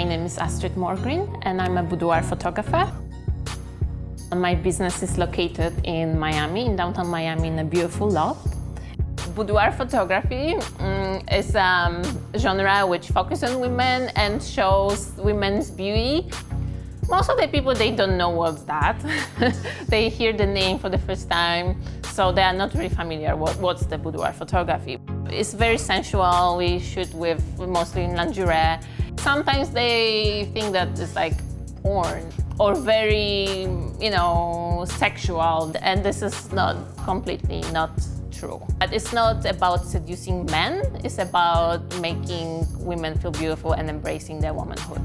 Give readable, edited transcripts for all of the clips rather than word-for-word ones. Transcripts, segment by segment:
My name is Astrid Morgreen and I'm a boudoir photographer. My business is located in Miami, in downtown Miami, in a beautiful loft. Boudoir photography is a genre which focuses on women and shows women's beauty. Most of the people, they don't know what's that. They hear the name for the first time, so they are not really familiar what's the boudoir photography. It's very sensual. We shoot with mostly lingerie. Sometimes they think that it's like porn or very, sexual, and this is completely not true. But it's not about seducing men, it's about making women feel beautiful and embracing their womanhood.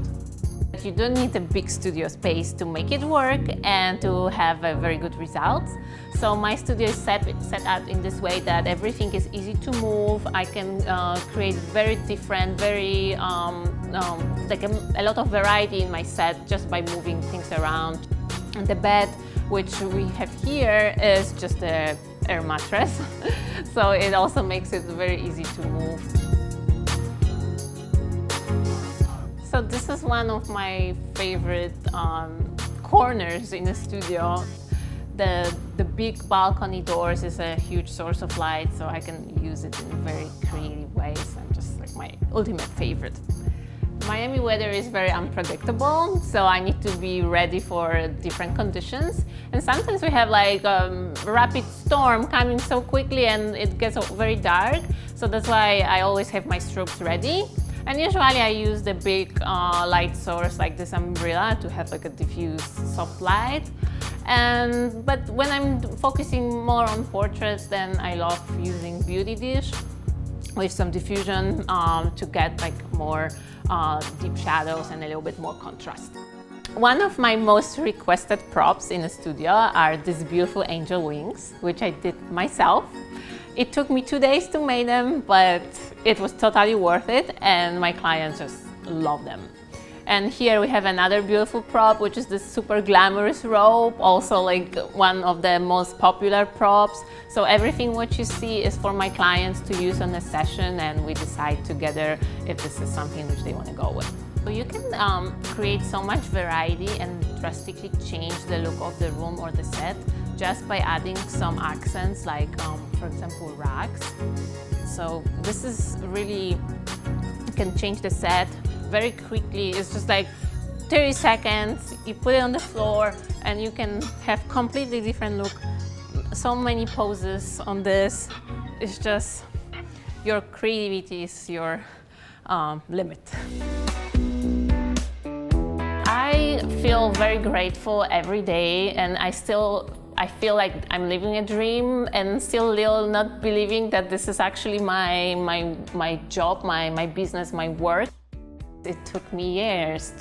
You don't need a big studio space to make it work and to have a very good results. So my studio is set up in this way that everything is easy to move. I can create very different, very like a lot of variety in my set just by moving things around. And the bed, which we have here, is just an air mattress. So it also makes it very easy to move. So this is one of my favorite corners in the studio. The big balcony doors is a huge source of light, so I can use it in very creative ways, and just like my ultimate favorite. Miami weather is very unpredictable, so I need to be ready for different conditions. And sometimes we have like a rapid storm coming so quickly and it gets very dark. So that's why I always have my strobes ready. And usually I use the big light source like this umbrella to have like a diffuse soft light. But when I'm focusing more on portraits, then I love using beauty dish with some diffusion to get like more deep shadows and a little bit more contrast. One of my most requested props in the studio are these beautiful angel wings, which I did myself. It took me 2 days to make them, but it was totally worth it, and my clients just love them. And here we have another beautiful prop, which is this super glamorous robe, also like one of the most popular props. So everything what you see is for my clients to use on a session, and we decide together if this is something which they want to go with. So you can create so much variety and drastically change the look of the room or the set just by adding some accents like, for example, rugs. So this is really, you can change the set very quickly. It's just like 30 seconds, you put it on the floor and you can have completely different look. So many poses on this. It's just, your creativity is your limit. I feel very grateful every day, and I feel like I'm living a dream and still not believing that this is actually my job, my business, my work. It took me years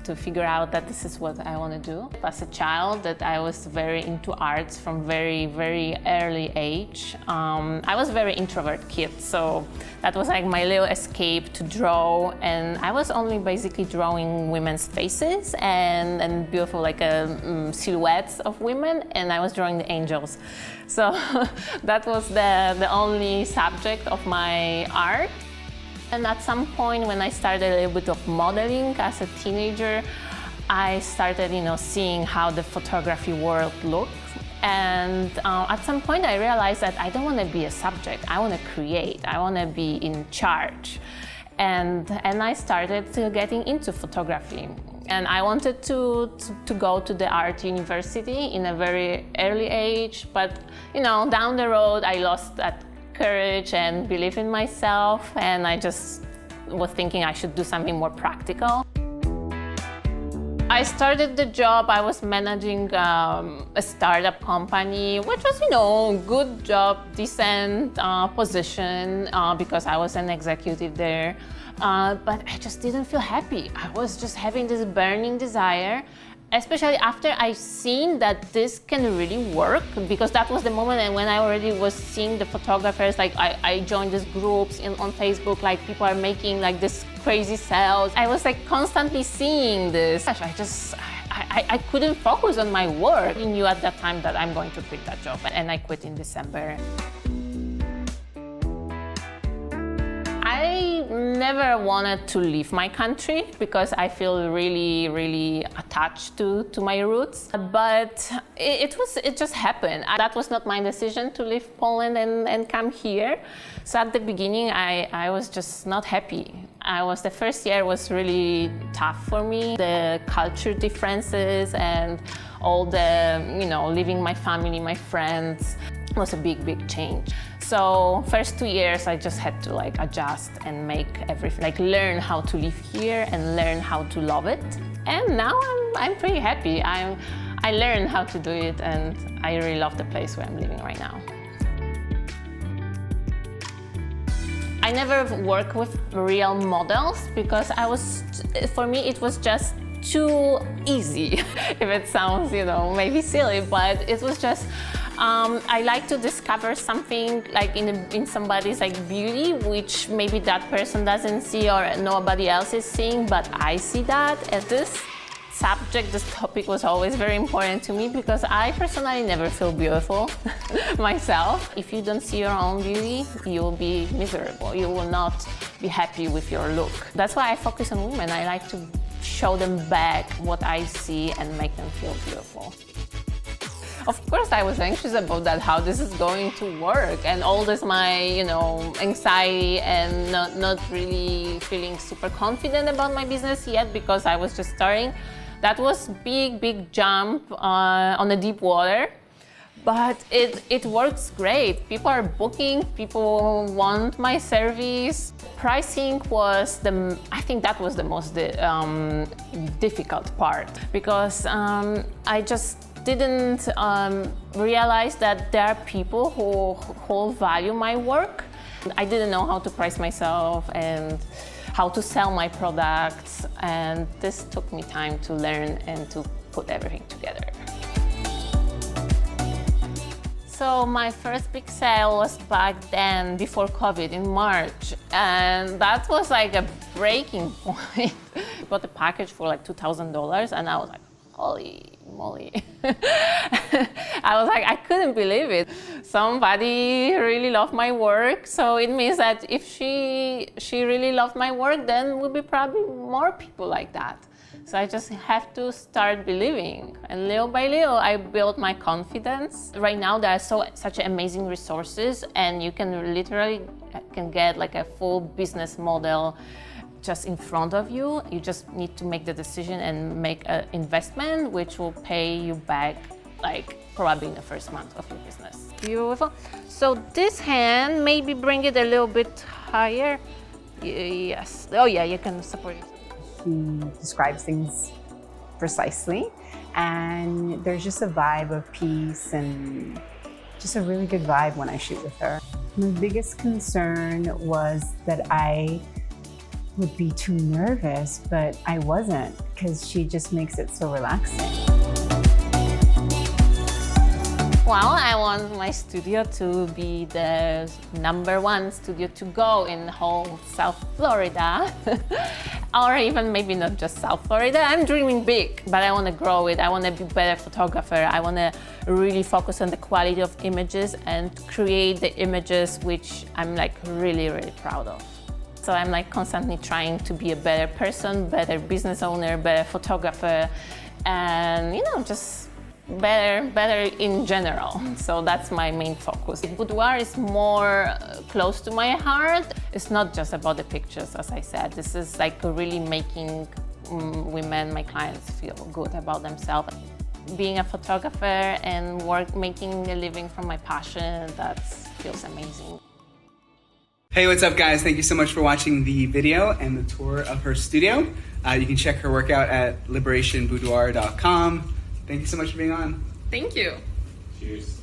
to figure out that this is what I want to do. As a child, that I was very into arts from very, very early age. I was a very introvert kid, so that was like my little escape to draw. And I was only basically drawing women's faces and beautiful like silhouettes of women, and I was drawing the angels. So that was the only subject of my art. And at some point when I started a little bit of modeling as a teenager, I started, seeing how the photography world looks. And at some point I realized that I don't want to be a subject, I want to create, I want to be in charge. And I started getting into photography. And I wanted to go to the art university in a very early age, but down the road I lost that courage and belief in myself, and I just was thinking I should do something more practical. I started the job, I was managing a startup company, which was, good job, decent position, because I was an executive there. But I just didn't feel happy. I was just having this burning desire, especially after I seen that this can really work, because that was the moment and when I already was seeing the photographers, like I joined these groups on Facebook, like people are making like this crazy sales. I was like constantly seeing this. I couldn't focus on my work. I knew at that time that I'm going to quit that job, and I quit in December. I never never wanted to leave my country because I feel really, really attached to my roots. But it just happened. That was not my decision to leave Poland and come here. So at the beginning, I was just not happy. The first year was really tough for me. The culture differences and all the, leaving my family, my friends, was a big, big change. So first 2 years, I just had to adjust and make everything, learn how to live here and learn how to love it. And now I'm pretty happy. I learned how to do it, and I really love the place where I'm living right now. I never worked with real models because for me, it was just too easy. If it sounds, maybe silly, but it was just, I like to discover something in somebody's beauty, which maybe that person doesn't see or nobody else is seeing, but I see that. And this topic was always very important to me because I personally never feel beautiful myself. If you don't see your own beauty, you will be miserable. You will not be happy with your look. That's why I focus on women. I like to show them back what I see and make them feel beautiful. Of course, I was anxious about that, how this is going to work, and all this my, anxiety and not really feeling super confident about my business yet because I was just starting. That was big jump on the deep water, but it works great. People are booking, people want my service. Pricing was I think that was the most difficult part because I just didn't realize that there are people who value my work. I didn't know how to price myself and how to sell my products, and this took me time to learn and to put everything together. So my first big sale was back then, before COVID, in March, and that was a breaking point. I bought a package for $2,000, and I was like, holy moly. I couldn't believe it. Somebody really loved my work, so it means that if she really loved my work, then will be probably more people like that. So I just have to start believing, and little by little I built my confidence. Right now there are such amazing resources, and you can literally get a full business model just in front of you. You just need to make the decision and make an investment, which will pay you back probably in the first month of your business. Beautiful. So this hand, maybe bring it a little bit higher. Yes. Oh yeah, you can support it. She describes things precisely, and there's just a vibe of peace and just a really good vibe when I shoot with her. My biggest concern was that I would be too nervous, but I wasn't, because she just makes it so relaxing. Well, I want my studio to be the #1 studio to go in the whole South Florida. Or even maybe not just South Florida. I'm dreaming big, but I want to grow it. I want to be a better photographer. I want to really focus on the quality of images and create the images which I'm really, really proud of. So I'm constantly trying to be a better person, better business owner, better photographer, and just better in general. So that's my main focus. Boudoir is more close to my heart. It's not just about the pictures, as I said. This is really making women, my clients, feel good about themselves. Being a photographer and making a living from my passion, that feels amazing. Hey, what's up guys? Thank you so much for watching the video and the tour of her studio. You can check her work out at liberationboudoir.com. Thank you so much for being on. Thank you. Cheers.